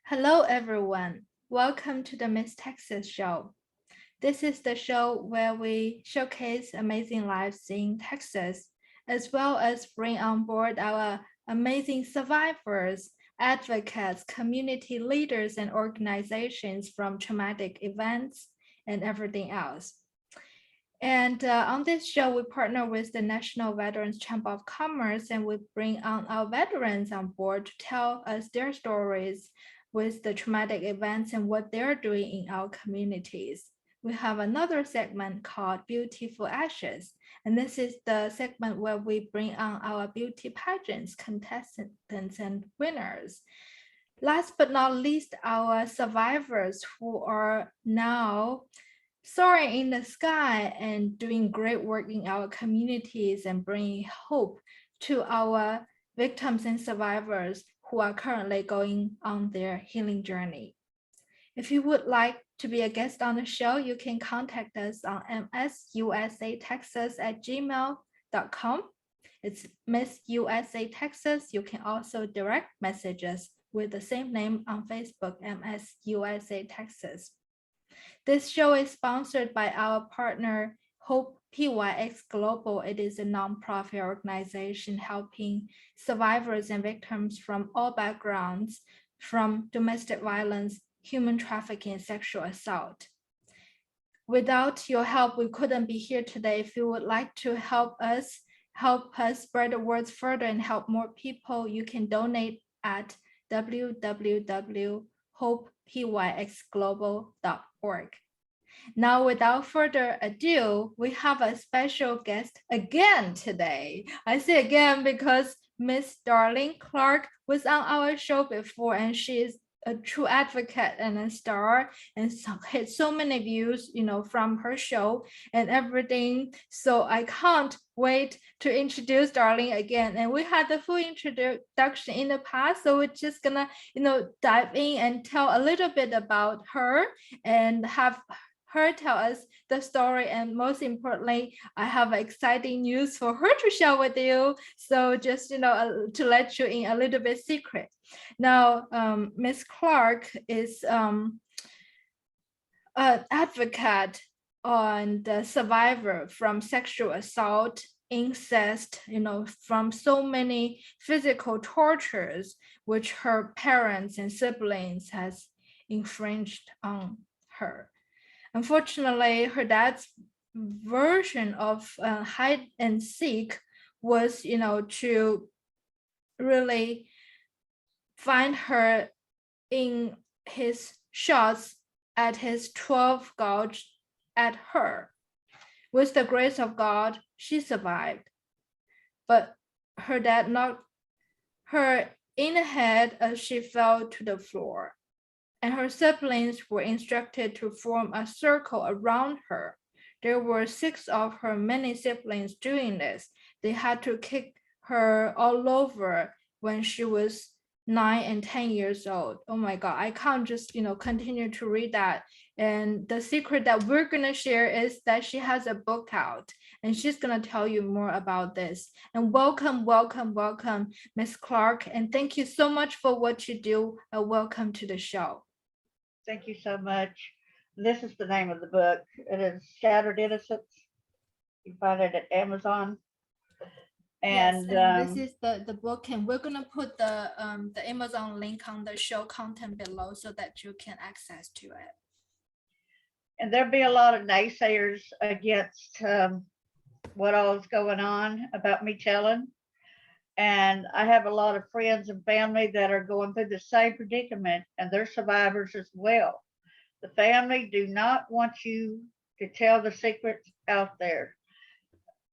Hello, everyone. Welcome to the TheMsTexasShow. This is the show where we showcase amazing lives in Texas, as well as bring on board our amazing survivors, advocates, community leaders, and organizations from traumatic events and everything else. And on this show, we partner with the National Veterans Chamber of Commerce, and we bring on our veterans on board to tell us their stories with the traumatic events and what they're doing in our communities. We have another segment called Beautiful Ashes, and this is the segment where we bring on our beauty pageants, contestants, and winners. Last but not least, our survivors who are now soaring in the sky and doing great work in our communities and bringing hope to our victims and survivors who are currently going on their healing journey. If you would like to be a guest on the show, you can contact us on msusatexas@gmail.com. It's Miss USA Texas. You can also direct message us with the same name on Facebook, MS USA Texas. This show is sponsored by our partner, Hope PYX Global. It is a nonprofit organization helping survivors and victims from all backgrounds, from domestic violence, human trafficking, and sexual assault. Without your help, we couldn't be here today. If you would like to help us spread the words further and help more people, you can donate at www.hopepyxglobal.org. Now, without further ado, we have a special guest again today. I say again because Miss Darlene Clark was on our show before, and she is a true advocate and a star, and had so many views, from her show and everything. So I can't wait to introduce Darlene again. And we had the full introduction in the past, so we're just gonna, dive in and tell a little bit about her and have her tell us the story. And most importantly, I have exciting news for her to share with you. So just, to let you in a little bit secret. Now, Miss Clark is an advocate and survivor from sexual assault, incest, from so many physical tortures which her parents and siblings has infringed on her. Unfortunately, her dad's version of hide and seek was, to really find her in his shots at his 12 gouge at her. With the grace of God, she survived. But her dad knocked her in the head as she fell to the floor, and her siblings were instructed to form a circle around her. There were 6 of her many siblings doing this. They had to kick her all over when she was 9 and 10 years old. Oh my God, I can't just, continue to read that. And the secret that we're gonna share is that she has a book out, and she's gonna tell you more about this. And welcome, Miss Clark. And thank you so much for what you do. Welcome to the show. Thank you so much. This is the name of the book. It is Shattered Innocence. You can find it at Amazon. And this is the book, and we're gonna put the Amazon link on the show content below so that you can access to it. And there'll be a lot of naysayers against what all is going on about me telling. And I have a lot of friends and family that are going through the same predicament, and they're survivors as well. The family do not want you to tell the secrets out there.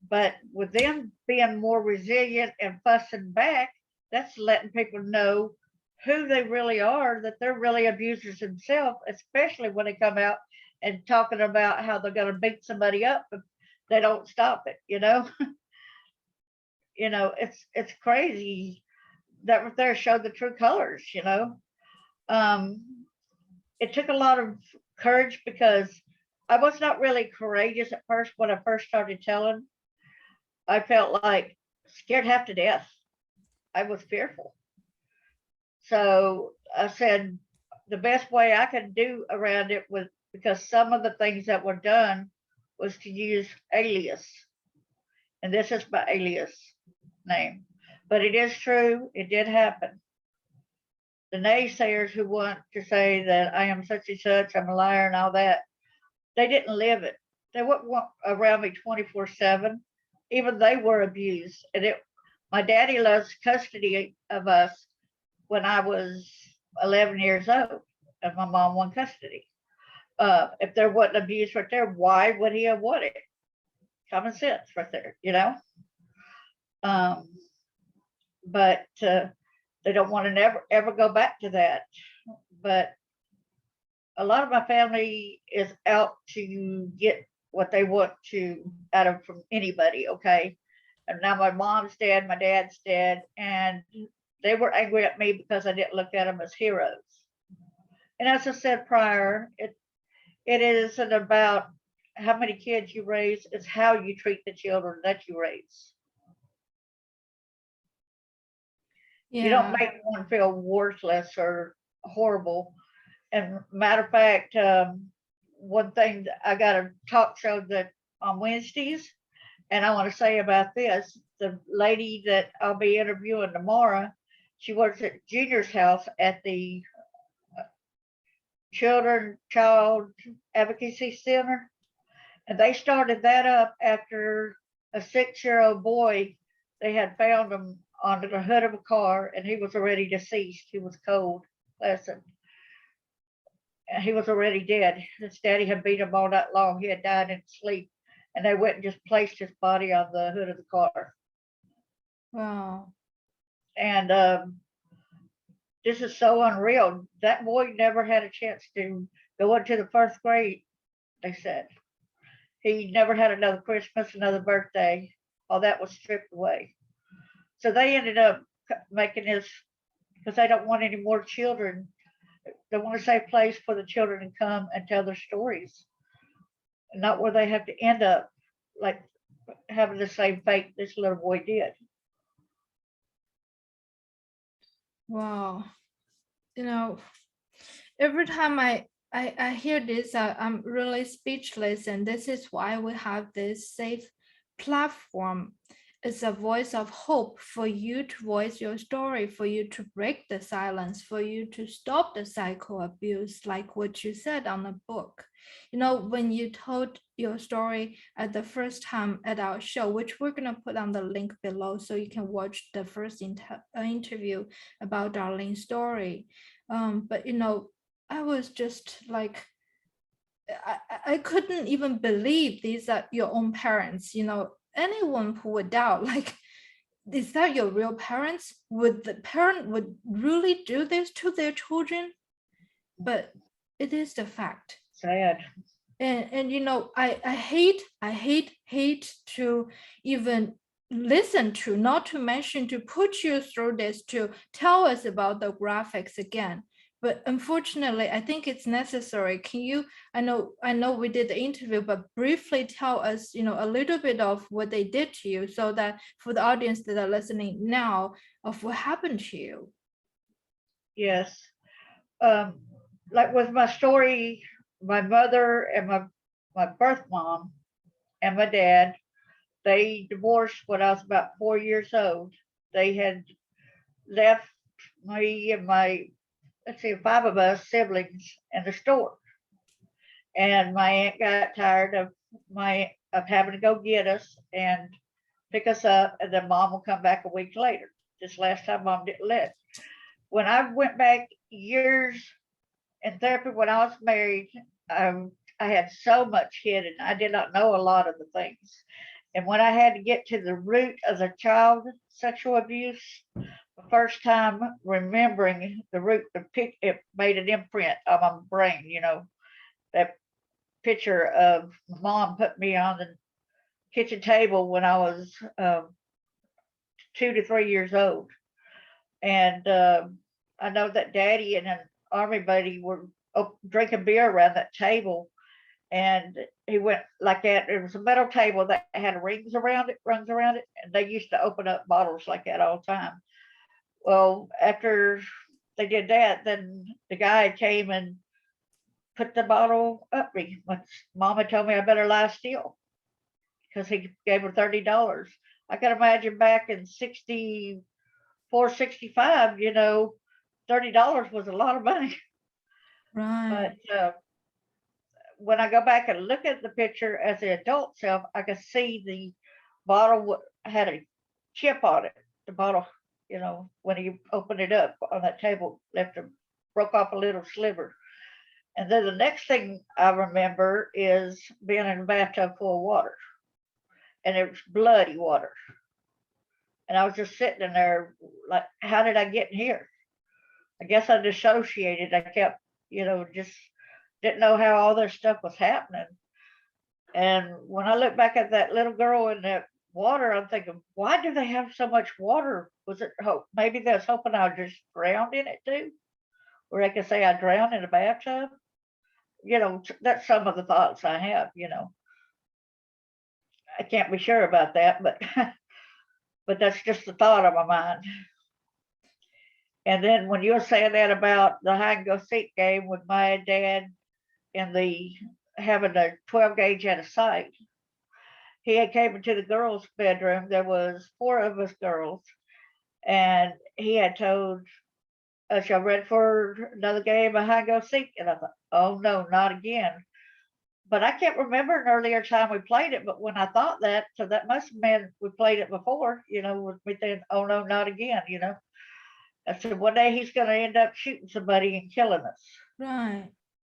But with them being more resilient and fussing back, that's letting people know who they really are, that they're really abusers themselves, especially when they come out and talking about how they're going to beat somebody up if they don't stop it, it's crazy that right there showed the true colors. It took a lot of courage because I was not really courageous at first when I first started telling. I felt like scared half to death. I was fearful. So I said, the best way I could do around it was because some of the things that were done was to use alias, and this is my alias name. But it is true, it did happen. The naysayers who want to say that I am such and such, I'm a liar and all that, they didn't live it. They wouldn't want around me 24/7. Even they were abused. And my daddy lost custody of us when I was 11 years old, and my mom won custody. If there wasn't abuse right there, why would he have won it? Common sense right there, you know? But they don't want to never ever go back to that. But a lot of my family is out to get what they want to out of from anybody, okay? And now my mom's dead, my dad's dead, and they were angry at me because I didn't look at them as heroes. And as I said prior, it isn't about how many kids you raise, it's how you treat the children that you raise. You don't Yeah. make one feel worthless or horrible. And matter of fact, one thing, I got a talk show that on Wednesdays, and I want to say about this, the lady that I'll be interviewing tomorrow, she works at Junior's house at the Child Advocacy Center. And they started that up after a 6-year-old boy, they had found him under the hood of a car, and he was already deceased. He was cold, pleasant. He was already dead. His daddy had beat him all night long. He had died in sleep, and they went and just placed his body on the hood of the car. Wow. And this is so unreal. That boy never had a chance to go into the first grade, they said. He never had another Christmas, another birthday. All that was stripped away. So they ended up making this, because they don't want any more children. They want a safe place for the children to come and tell their stories, not where they have to end up like having the same fate this little boy did. Wow. You know, every time I hear this, I'm really speechless. And this is why we have this safe platform. It's a voice of hope for you to voice your story, for you to break the silence, for you to stop the cycle abuse, like what you said on the book. You know, when you told your story at the first time at our show, which we're going to put on the link below so you can watch the first interview about Darlene's story. But, you know, I was just like, I couldn't even believe these are your own parents. You know, anyone who would doubt, like, is that your real parents? Would the parent would really do this to their children? But it is the fact. Sad. And you know, I hate to even listen to, not to mention to put you through this, to tell us about the graphics again. But unfortunately, I think it's necessary. Can you, I know we did the interview, but briefly tell us, you know, a little bit of what they did to you, so that for the audience that are listening now, of what happened to you. Yes. Like with my story, my mother and my birth mom and my dad, they divorced when I was about 4 years old. They had left me and my, let's see, 5 of us siblings in the store. And my aunt got tired of having to go get us and pick us up, and then mom will come back a week later. This last time mom didn't let. When I went back years in therapy when I was married, I had so much hidden. I did not know a lot of the things. And when I had to get to the root of the child sexual abuse, the first time remembering the root, it made an imprint on my brain, you know, that picture of mom put me on the kitchen table when I was 2 to 3 years old. And I know that daddy and an army buddy were drinking beer around that table. And he went like that. It was a metal table that had rings around it, and they used to open up bottles like that all the time. Well, after they did that, then the guy came and put the bottle up me. Mama told me I better lie still because he gave her $30. I can imagine back in 64, 65, $30 was a lot of money. Right. But when I go back and look at the picture as the adult self, I can see the bottle had a chip on it. The bottle, when you open it up on that table, broke off a little sliver. And then the next thing I remember is being in a bathtub full of water, and it was bloody water. And I was just sitting in there like, how did I get in here? I guess I dissociated. I kept, just didn't know how all this stuff was happening. And when I look back at that little girl in that water, I'm thinking, why do they have so much water? Was it hope? Maybe they was hoping I just drowned in it too, or they could say I drowned in a bathtub. That's some of the thoughts I have. I can't be sure about that, but but that's just the thought on my mind. And then when you were saying that about the hide and go seek game with my dad and having a 12 gauge at a sight, he had came into the girls' bedroom. There was 4 of us girls, and he had told us, "Y'all ready for another game of hide and go seek?" And I thought, "Oh no, not again." But I can't remember an earlier time we played it. But when I thought that, so that must have been we played it before, with me saying, "Oh no, not again." I said one day he's going to end up shooting somebody and killing us. Right.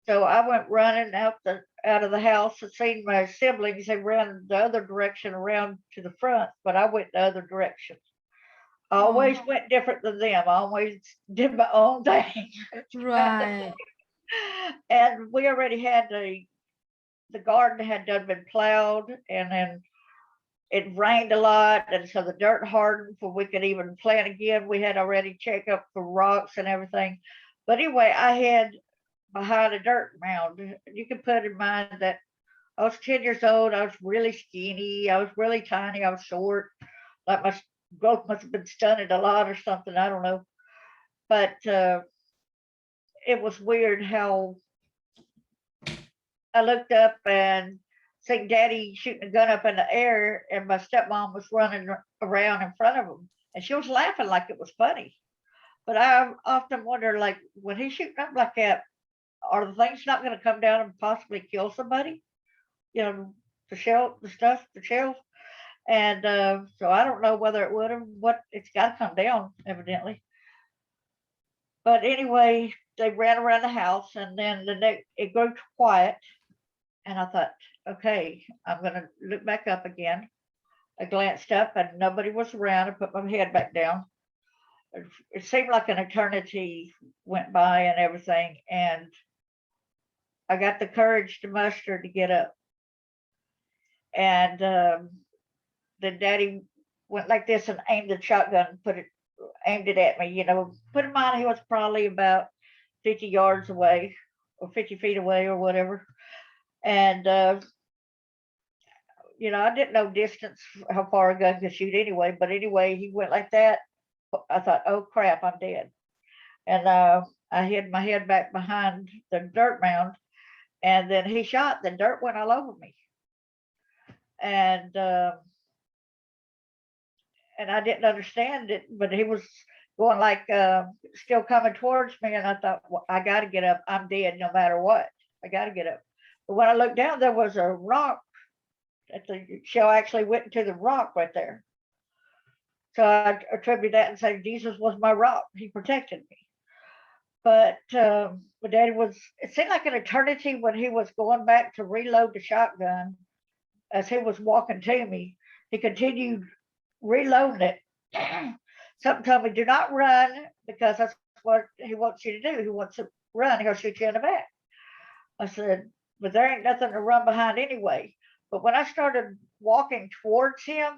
So I went running out of the house and seen my siblings. They ran the other direction around to the front, but I went the other direction. I always went different than them. I always did my own thing. Right. And we already had the garden had done been plowed, and then it rained a lot, and so the dirt hardened before we could even plant again. We had already checked up for rocks and everything. But anyway, I had behind a dirt mound. You can put in mind that I was 10 years old. I was really skinny. I was really tiny. I was short. Like my growth must have been stunted a lot or something. I don't know. But it was weird how I looked up and seen Daddy shooting a gun up in the air, and my stepmom was running around in front of him, and she was laughing like it was funny. But I often wonder, like, when he's shooting up like that, are the things not going to come down and possibly kill somebody? The shells. And so I don't know whether it would have. What it's got to come down, evidently. But anyway, they ran around the house, and then it grew quiet. And I thought, okay, I'm going to look back up again. I glanced up and nobody was around. I put my head back down. It seemed like an eternity went by and everything. And I got the courage to muster to get up. And then Daddy went like this and aimed the shotgun, aimed it at me. Put in mind he was probably about 50 yards away or 50 feet away or whatever. And I didn't know distance, how far a gun could shoot anyway. But anyway, he went like that. I thought, oh crap, I'm dead. And I hid my head back behind the dirt mound, and then he shot. The dirt went all over me, and I didn't understand it. But he was going like still coming towards me, and I thought, well, I got to get up. I'm dead no matter what. I got to get up. But when I looked down, there was a rock. The shell actually went into the rock right there. So I attribute that and say Jesus was my rock. He protected me. But Daddy it seemed like an eternity when he was going back to reload the shotgun. As he was walking to me, he continued reloading it. Something told me, do not run, because that's what he wants you to do. He wants to run, he'll shoot you in the back. I said, but there ain't nothing to run behind anyway. But when I started walking towards him,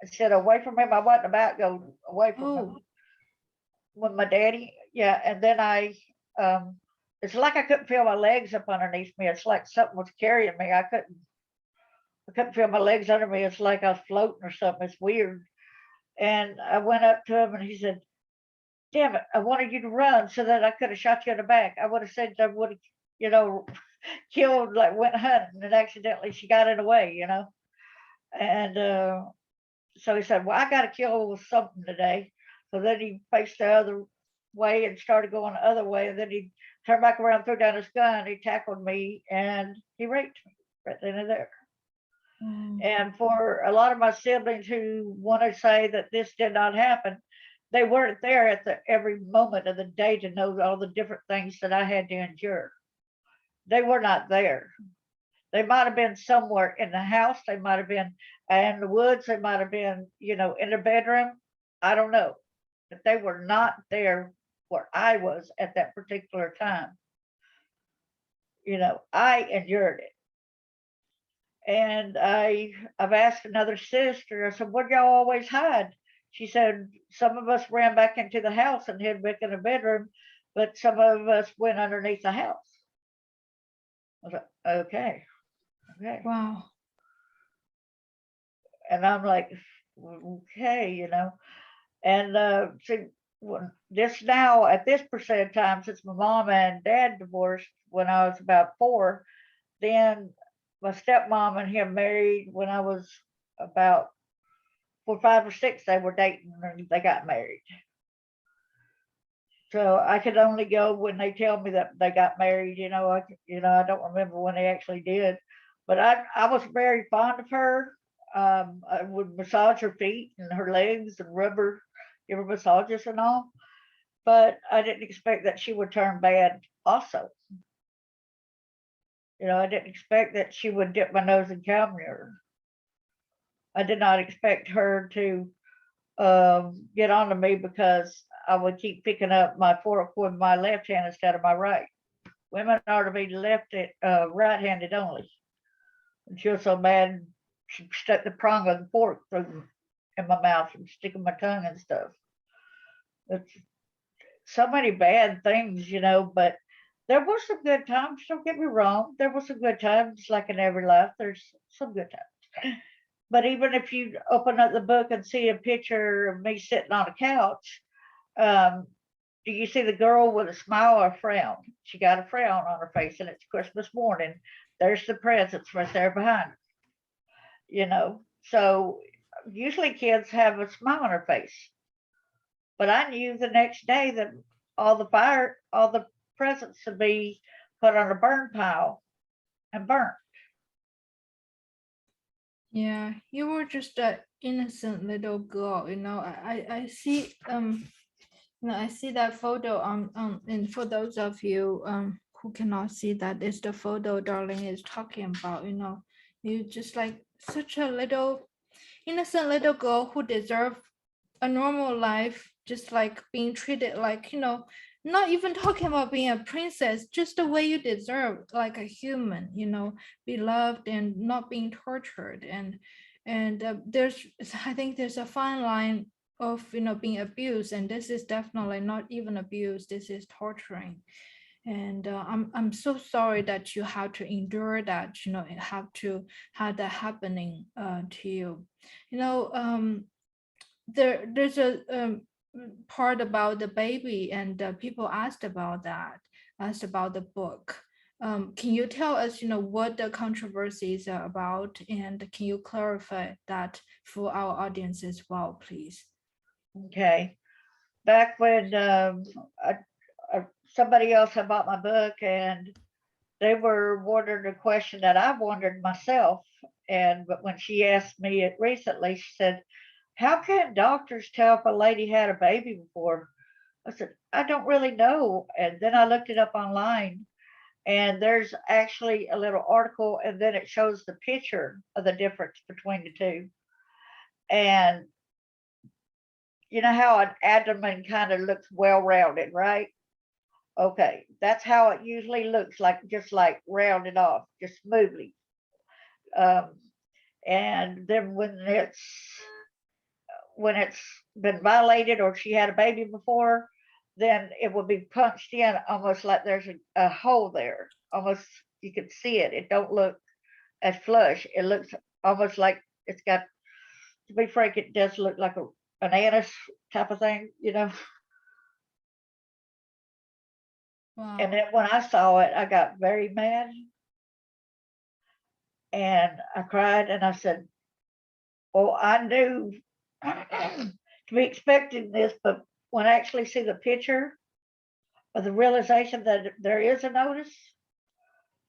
I said away from him, I wasn't about to go away from him. With my daddy, yeah. And then it's like I couldn't feel my legs up underneath me. It's like something was carrying me. I couldn't feel my legs under me. It's like I was floating or something. It's weird. And I went up to him and he said, damn it, I wanted you to run so that I could have shot you in the back. I would have said I would have, you know, killed, like went hunting and accidentally she got in the way, you know. And so he said, well, I got to kill something today. So then he faced the other way and started going the other way. And then he turned back around, threw down his gun, he tackled me, and he raped me right then and there. And for a lot of my siblings who want to say that this did not happen, they weren't there at every moment of the day to know all the different things that I had to endure. They were not there. They might have been somewhere in the house. They might have been in the woods. They might have been, you know, in their bedroom. I don't know. But they were not there where I was at that particular time. You know, I endured it. And I've asked another sister, I said, what y'all always hide? She said, some of us ran back into the house and hid back in the bedroom, but some of us went underneath the house. I was like, okay. Wow. And I'm like, okay, you know. And see, this now at this percent of time, since my mom and dad divorced when I was about 4, then my stepmom and him married when I was about 4, 5, or 6. They were dating and they got married. So I could only go when they tell me that they got married. You know, I don't remember when they actually did, but I was very fond of her. I would massage her feet and her legs and give her massages and all. But I didn't expect that she would turn bad also. You know, I didn't expect that she would dip my nose in cow manure. I did not expect her to get onto me because I would keep picking up my fork with my left hand instead of my right. Women are to be right-handed only. And she was so mad, she stuck the prong of the fork in my mouth and sticking my tongue and stuff. It's so many bad things, you know, but there were some good times. Don't get me wrong. There were some good times, like in every life, there's some good times. But even if you open up the book and see a picture of me sitting on a couch, do you see the girl with a smile or a frown? She got a frown on her face, and it's Christmas morning. There's the presents right there behind her, you know. So usually kids have a smile on their face. But I knew the next day that all the presents would be put on a burn pile and burnt. Yeah, you were just an innocent little girl, you know. I see I see that photo and for those of you who cannot see that, it's the photo Darlene is talking about, you know. You just like such a little innocent little girl who deserve a normal life, just like being treated like, you know, not even talking about being a princess, just the way you deserve, like a human, you know, be loved and not being tortured. And there's, I think there's a fine line of, you know, being abused, and this is definitely not even abuse, this is torturing. And I'm so sorry that you have to endure that, you know, have to have that happening to you. You know, there's a part about the baby, and people asked about the book. Can you tell us, you know, what the controversies are about, and can you clarify that for our audience as well, please? Okay. Back when somebody else had bought my book, and they were wondering a question that I wondered myself. But when she asked me it recently, she said, how can doctors tell if a lady had a baby before? I said, I don't really know. And then I looked it up online, and there's actually a little article, and then it shows the picture of the difference between the two. And you know how an abdomen kind of looks well rounded, right? Okay, that's how it usually looks, like just like rounded off, just smoothly. Um, and then when it's been violated or she had a baby before, then it will be punched in almost like there's a hole there. Almost you can see it. It don't look as flush. It looks almost like it's got, to be frank, it does look like an anus type of thing, you know. And Wow. then when I saw it, I got very mad and I cried and I said, well, I knew to be expecting this, but when I actually see the picture of the realization that there is a notice,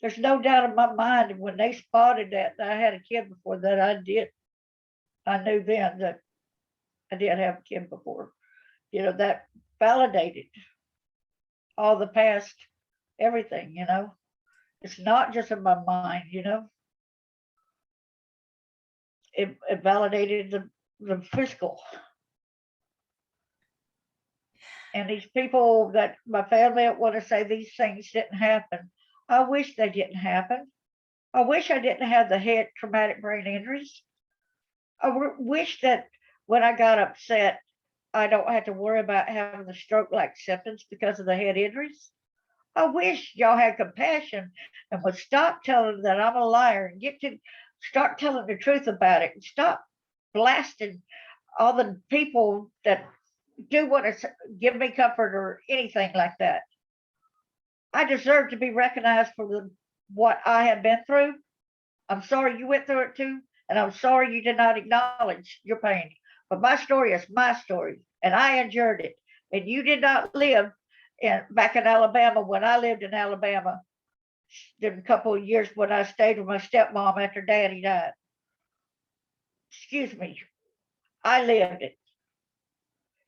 there's no doubt in my mind when they spotted that I had a kid before that I did. I knew then that I did have a kid before. That validated all the past everything. It's not just in my mind. It validated the physical. And these people that my family want to say these things didn't happen. I wish they didn't happen. I wish I didn't have the head traumatic brain injuries. I wish that when I got upset, I don't have to worry about having the stroke like symptoms because of the head injuries. I wish y'all had compassion and would stop telling that I'm a liar and get to start telling the truth about it and stop blasting all the people that do want to give me comfort or anything like that. I deserve to be recognized for what I have been through. I'm sorry you went through it too, and I'm sorry you did not acknowledge your pain. But my story is my story, and I endured it. And you did not live back in Alabama when I lived in Alabama. In a couple of years when I stayed with my stepmom after Daddy died. Excuse me, I lived it.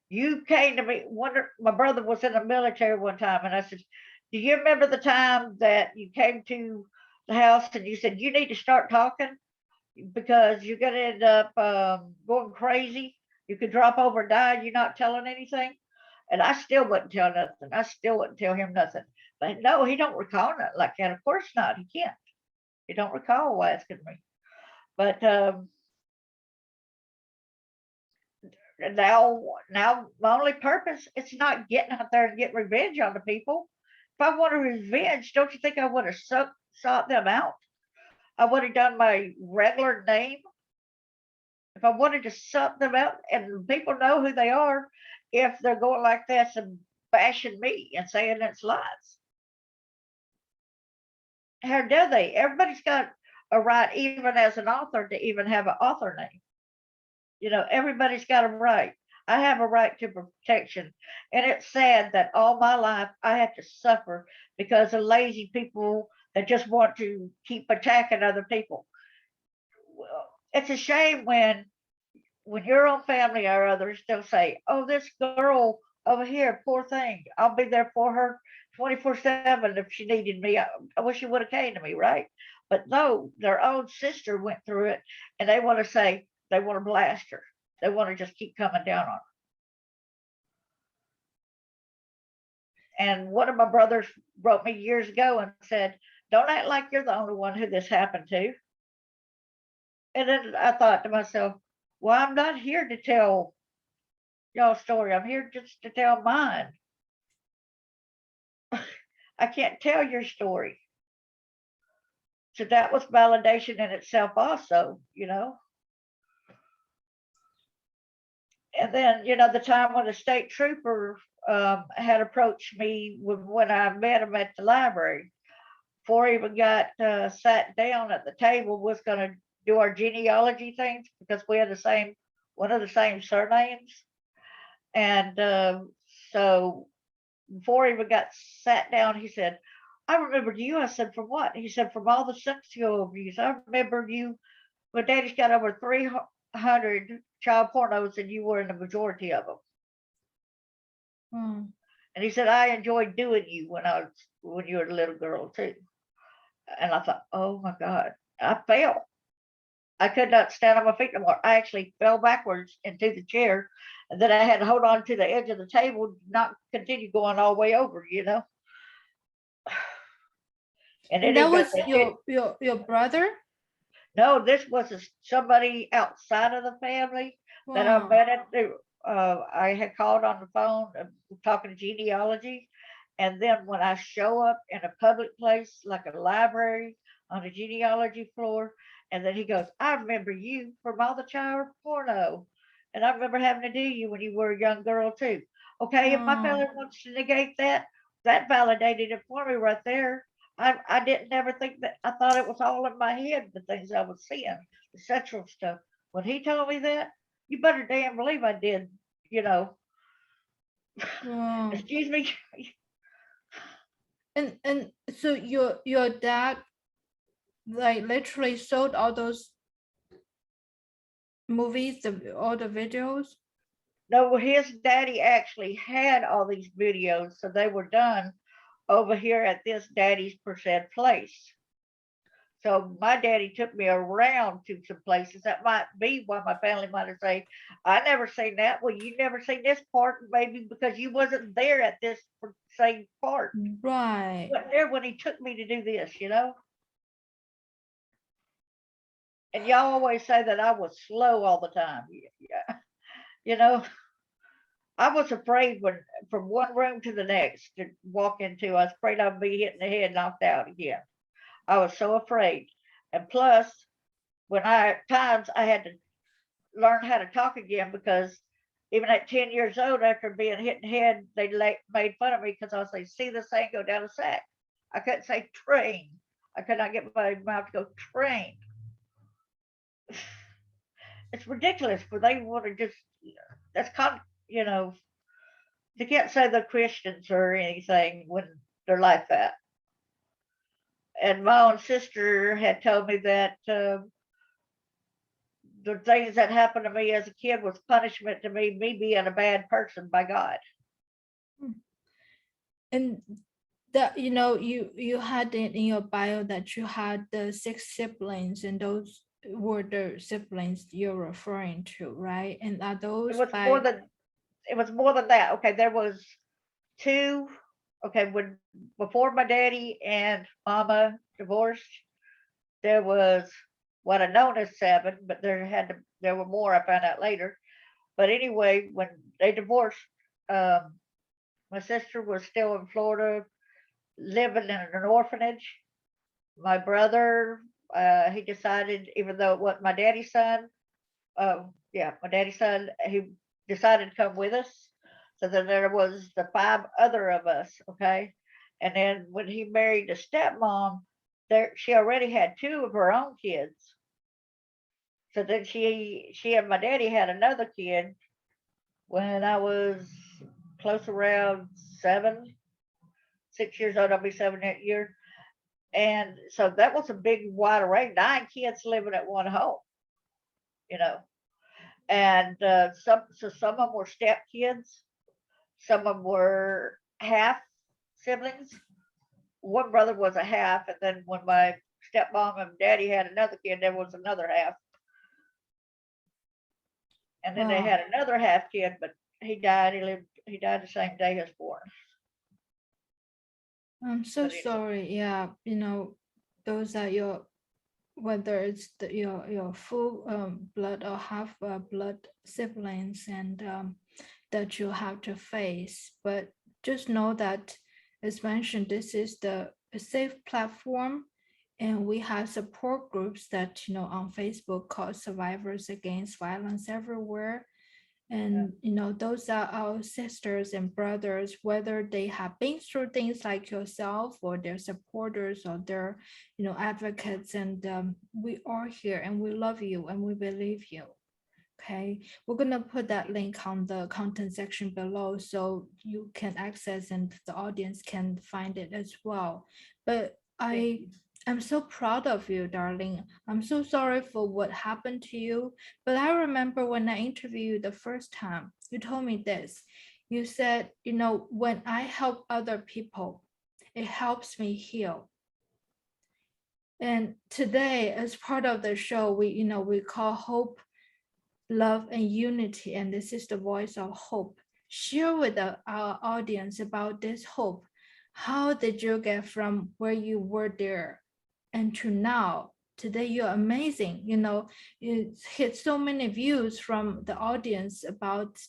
You came to me. My brother was in the military one time, and I said, "Do you remember the time that you came to the house and you said you need to start talking because you're going to end up going crazy? You could drop over and die. You're not telling anything." And I still wouldn't tell nothing. I still wouldn't tell him nothing. But no, he don't recall nothing like that. Of course not. He can't. He don't recall asking me. But now my only purpose it's not getting out there and getting revenge on the people. If I wanted revenge, don't you think I would have sought them out? I would have done my regular name. If I wanted to suck them out, and people know who they are, if they're going like this and bashing me and saying it's lies. How dare they? Everybody's got a right, even as an author, to even have an author name. Everybody's got a right. I have a right to protection. And it's sad that all my life I have to suffer because of lazy people that just want to keep attacking other people. Well, it's a shame when your own family or others, they'll say, "Oh, this girl over here, poor thing. I'll be there for her 24/7 if she needed me. I wish she would have came to me, right?" But no, their own sister went through it, and they want to say they want to blast her. They want to just keep coming down on her. And one of my brothers wrote me years ago and said, "Don't act like you're the only one who this happened to." And then I thought to myself, well, I'm not here to tell y'all story. I'm here just to tell mine. I can't tell your story. So that was validation in itself, also. And then, the time when the state trooper had approached me when I met him at the library, before he even got sat down at the table, was going to do our genealogy things because we had one of the same surnames. And so before he even got sat down, he said, "I remembered you." I said, "From what?" He said, "From all the sexual abuse. I remember you. My daddy's got over 300 child pornos, and you were in the majority of them." Mm. And he said, "I enjoyed doing you when you were a little girl too." And I thought, oh my God, I fell. I could not stand on my feet no more. I actually fell backwards into the chair, and then I had to hold on to the edge of the table, not continue going all the way over. And And it that is going was to hit. your brother? No, this was somebody outside of the family that I Wow. met at the. I had called on the phone talking to genealogy, and then when I show up in a public place like a library on a genealogy floor, and then he goes, "I remember you from all the child porno, and I remember having to do you when you were a young girl too." Okay, if my Wow. fellow wants to negate that, that validated it for me right there. I didn't ever think that. I thought it was all in my head, the things I was seeing, the sexual stuff. When he told me that, you better damn believe I did, you know. Wow. Excuse me. And so your dad like literally sold all those movies, all the videos? No, his daddy actually had all these videos, so they were done over here at this daddy's percent place. So my daddy took me around to some places. That might be why my family might have said, I never seen that. Well, you never seen this part, maybe because you wasn't there at this same part. You Right. wasn't there when he took me to do this, you know? And y'all always say that I was slow all the time. Yeah. You know, I was afraid when from one room to the next to walk into, I was afraid I'd be hitting the head knocked out again. I was so afraid. And plus, when I at times I had to learn how to talk again because even at 10 years old, after being hit in the head, they made fun of me because I was saying, see this thing go down a sack. I couldn't say train. I could not get my mouth to go train. It's ridiculous, but they want to just, that's kind of, you know, they can't say they're Christians or anything when they're like that. And my own sister had told me that the things that happened to me as a kid was punishment to me being a bad person by God. And that you had in your bio that you had the 6 siblings, and those were the siblings you're referring to, right? And are It those was more by than it was more than that. Okay, there was two. Okay, when before my daddy and mama divorced, there was what I known as seven, but there were more. I found out later. But anyway, when they divorced, um, my sister was still in Florida, living in an orphanage. My brother, he decided, even though it wasn't my daddy's son, yeah, my daddy's son, he decided to come with us. So then there was the five other of us, okay? And then when he married the stepmom, there she already had two of her own kids. So then she and my daddy had another kid when I was close around 6 years old. I'll be 7 8 years. And so that was a big wide array, 9 kids living at one home, you know. And some of them were step kids, some of them were half siblings. One brother was a half, and then when my stepmom and daddy had another kid, there was another half, and then they wow. had another half kid, but he died. He died the same day as born. I'm so But anyway, sorry. Yeah, those are your, whether it's your full blood or half blood siblings, and that you have to face. But just know that, as mentioned, this is a safe platform, and we have support groups that on Facebook called Survivors Against Violence Everywhere. yeah, And those are our sisters and brothers, whether they have been through things like yourself, or their supporters, or their advocates. And we are here, and we love you, and we believe you. Okay, we're gonna put that link on the content section below so you can access and the audience can find it as well. But thank you. I'm so proud of you, darling. I'm so sorry for what happened to you. But I remember when I interviewed you the first time, you told me this. You said, when I help other people, it helps me heal. And today, as part of the show, we call hope, love, and unity, and this is the voice of hope. Share with our audience about this hope. How did you get from where you were there and to now? Today you're amazing. You hit so many views from the audience about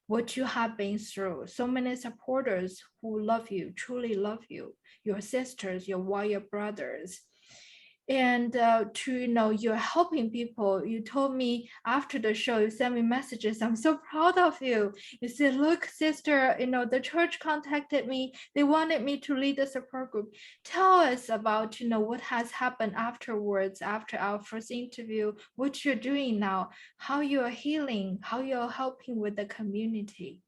what you have been through. So many supporters who love you, truly love you, your sisters, your warrior brothers. and to you're helping people. You told me after the show, you sent me messages, I'm so proud of you. You said, look sister, the church contacted me, they wanted me to lead the support group. Tell us about what has happened afterwards, after our first interview, what you're doing now, how you're healing, how you're helping with the community.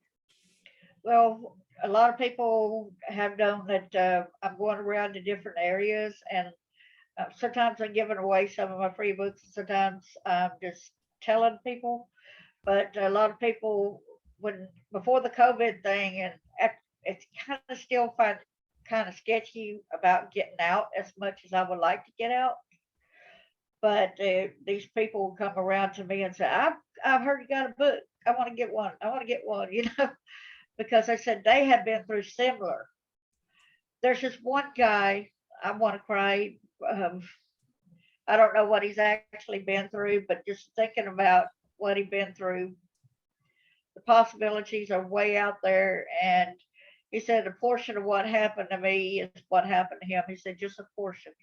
Well, a lot of people have known that I'm going around to different areas, and sometimes I'm giving away some of my free books. Sometimes I'm just telling people. But a lot of people, when before the COVID thing, and it's kind of still find kind of sketchy about getting out as much as I would like to get out. But these people will come around to me and say, I've heard you got a book. I want to get one. I want to get one, because I said they have been through similar. There's this one guy, I want to cry. I don't know what he's actually been through, but just thinking about what he's been through, the possibilities are way out there. And he said a portion of what happened to me is what happened to him. He said just a portion,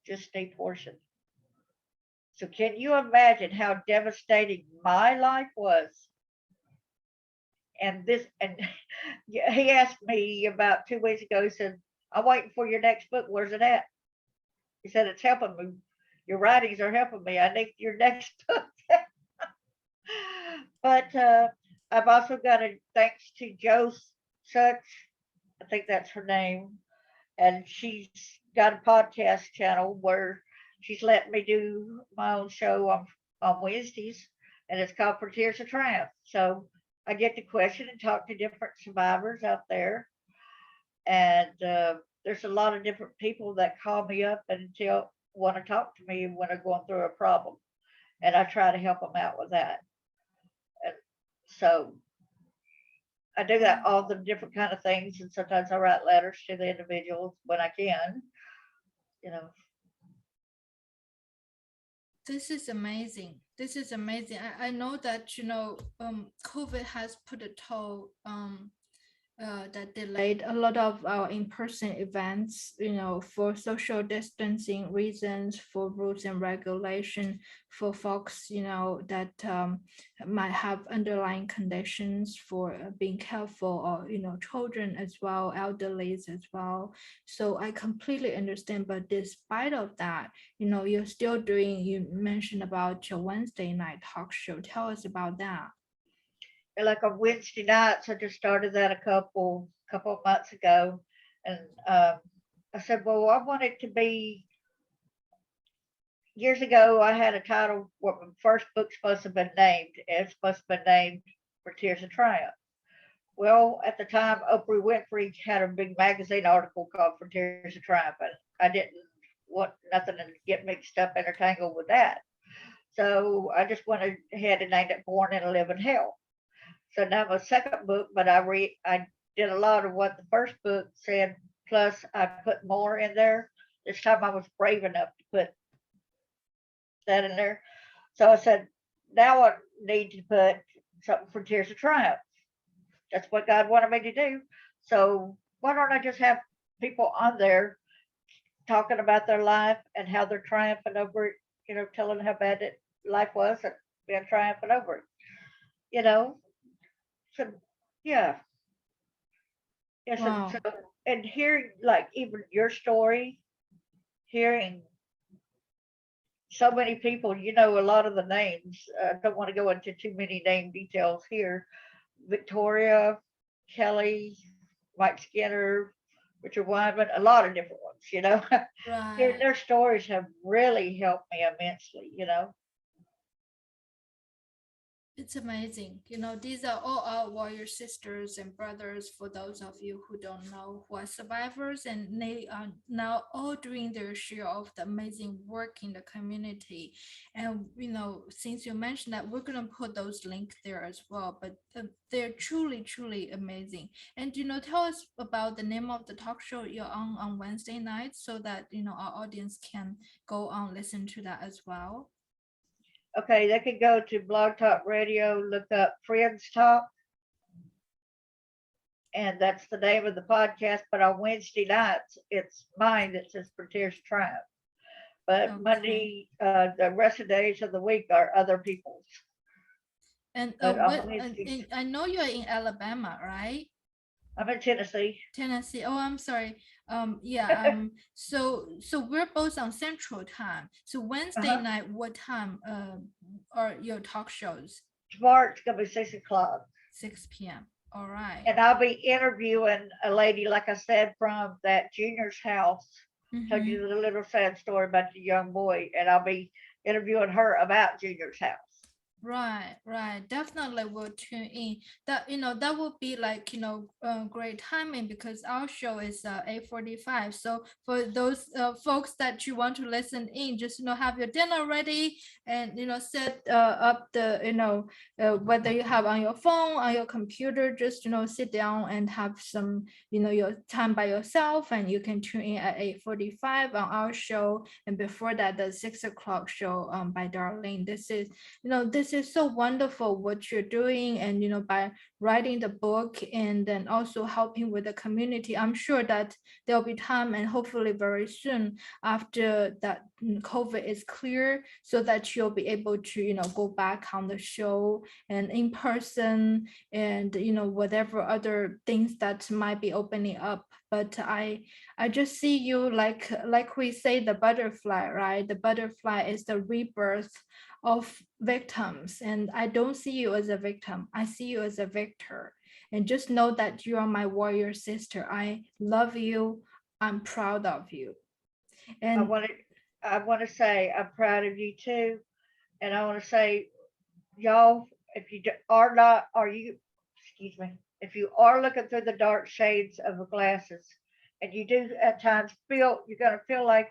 just a portion. So can you imagine how devastating my life was? And he asked me about 2 weeks ago, he said, I'm waiting for your next book. Where's it at? He said, it's helping me. Your writings are helping me. I need your next book. But I've also got a thanks to Joe Such, I think that's her name, and she's got a podcast channel where she's let me do my own show on Wednesdays, and it's called Frontiers of Triumph. So I get to question and talk to different survivors out there, and there's a lot of different people that call me up and want to talk to me when they're going through a problem, and I try to help them out with that. And so I do that all the different kind of things, and sometimes I write letters to the individuals when I can, you know. This is amazing. This is amazing. I know that COVID has put a toll that delayed a lot of our in-person events, for social distancing reasons, for rules and regulation, for folks, that might have underlying conditions, for being careful, or, children as well, elderlies as well. So I completely understand. But despite of that, you're still doing, you mentioned about your Wednesday night talk show. Tell us about that. And like on Wednesday nights, I just started that a couple of months ago, and I said, well, I want it to be. Years ago, I had a title. What my first book's supposed to have been named. It's supposed to have been named For Tears of Triumph. Well, at the time, Oprah Winfrey had a big magazine article called For Tears of Triumph, and I didn't want nothing to get mixed up, entangled with that. So I just went ahead and named it Born in a Living Hell. So now my second book, but I did a lot of what the first book said, plus I put more in there. This time I was brave enough to put that in there. So I said, now I need to put something for Tears of Triumph. That's what God wanted me to do. So why don't I just have people on there talking about their life and how they're triumphing over it, telling how bad life was and being triumphant over it, you know? So yeah, yes, and Wow. so and hearing like even your story, hearing so many people, a lot of the names. I don't want to go into too many name details here. Victoria, Kelly, Mike Skinner, Richard Wyman, a lot of different ones. Hearing Right. their stories have really helped me immensely. It's amazing. These are all our warrior sisters and brothers. For those of you who don't know, who are survivors, and they are now all doing their share of the amazing work in the community. And, since you mentioned that, we're going to put those links there as well. But they're truly, truly amazing. And, tell us about the name of the talk show you're on Wednesday nights, so that, our audience can go on listen to that as well. Okay, they could go to Blog Talk Radio, look up Friends Talk, and that's the name of the podcast. But on Wednesday nights, it's mine that says For Tears of Triumph. but Okay. Monday, the rest of the days of the week are other people's. And But on what? Wednesdays, I know you're in Alabama, right? I'm in Tennessee. Tennessee. Oh, I'm sorry. Yeah. So we're both on Central Time. So Wednesday Uh-huh. night, what time? Are your talk shows? Tomorrow it's gonna be 6 o'clock. 6 p.m. All right. And I'll be interviewing a lady, like I said, from that junior's house. Told Mm-hmm. you the little sad story about the young boy, and I'll be interviewing her about junior's house. Right, right. Definitely will tune in. That that would be like great timing because our show is 8:45. So for those folks that you want to listen in, just have your dinner ready and set up the whether you have on your phone, on your computer, just sit down and have some your time by yourself, and you can tune in at 8:45 on our show, and before that the 6 o'clock show by Darlene. This is so wonderful what you're doing, and by writing the book and then also helping with the community. I'm sure that there'll be time, and hopefully very soon after that COVID is clear, so that you'll be able to go back on the show and in person, and whatever other things that might be opening up. But I just see you like we say, the butterfly, right? The butterfly is the rebirth of victims, and I don't see you as a victim. I see you as a victor. And just know that you are my warrior sister. I love you. I'm proud of you. I And want to, I want to say I'm proud of you too, and I want to say, y'all, if you are not, are you, excuse me, if you are looking through the dark shades of the glasses, and you do at times feel you're gonna feel like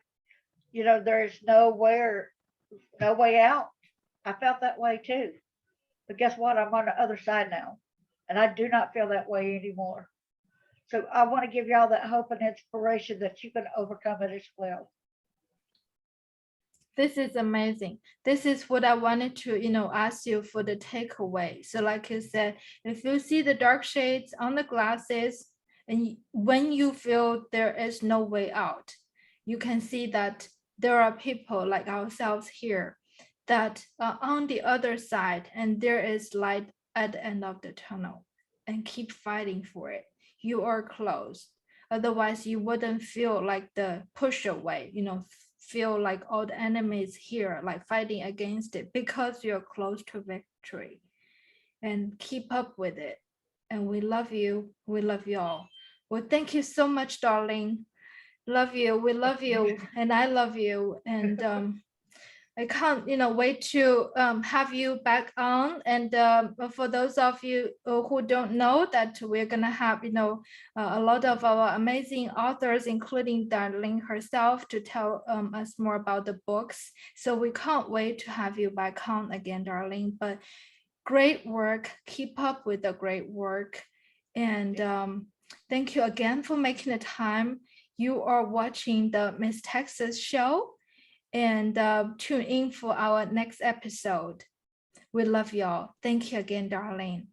there's no way out. I felt that way too. But guess what? I'm on the other side now. And I do not feel that way anymore. So I want to give y'all that hope and inspiration that you can overcome it as well. this is amazing. This is what I wanted to, ask you for the takeaway. So like you said, if you see the dark shades on the glasses, and when you feel there is no way out, you can see that there are people like ourselves here that are on the other side, and there is light at the end of the tunnel, and keep fighting for it. You are close. Otherwise, you wouldn't feel like the push away, feel like all the enemies here, like fighting against it, because you're close to victory. And keep up with it. And we love you. We love you all. Well, thank you so much, darling. Love you. We love you. And I love you. And I can't, wait to have you back on. And for those of you who don't know, that we're gonna have, a lot of our amazing authors, including Darlene herself, to tell us more about the books. So we can't wait to have you back on again, Darlene. But great work. Keep up with the great work. And thank you again for making the time. You are watching the Miss Texas show, and tune in for our next episode. We love y'all. Thank you again, Darlene.